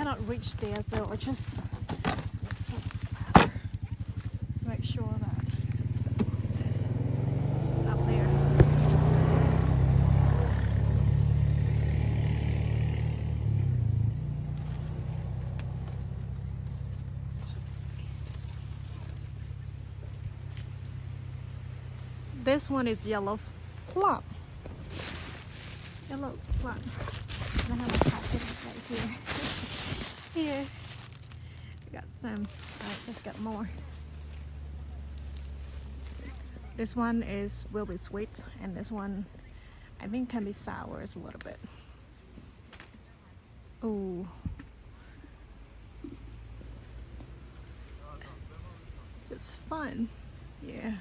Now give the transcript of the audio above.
cannot reach there, so I just let's make sure that it's this. It's up there. This one is yellow plum. Yellow plum. I have a packet right here. Here. I got some. I just got more. This one will be sweet, and this one I think can be sour a little bit. Ooh. It's fun. Yeah.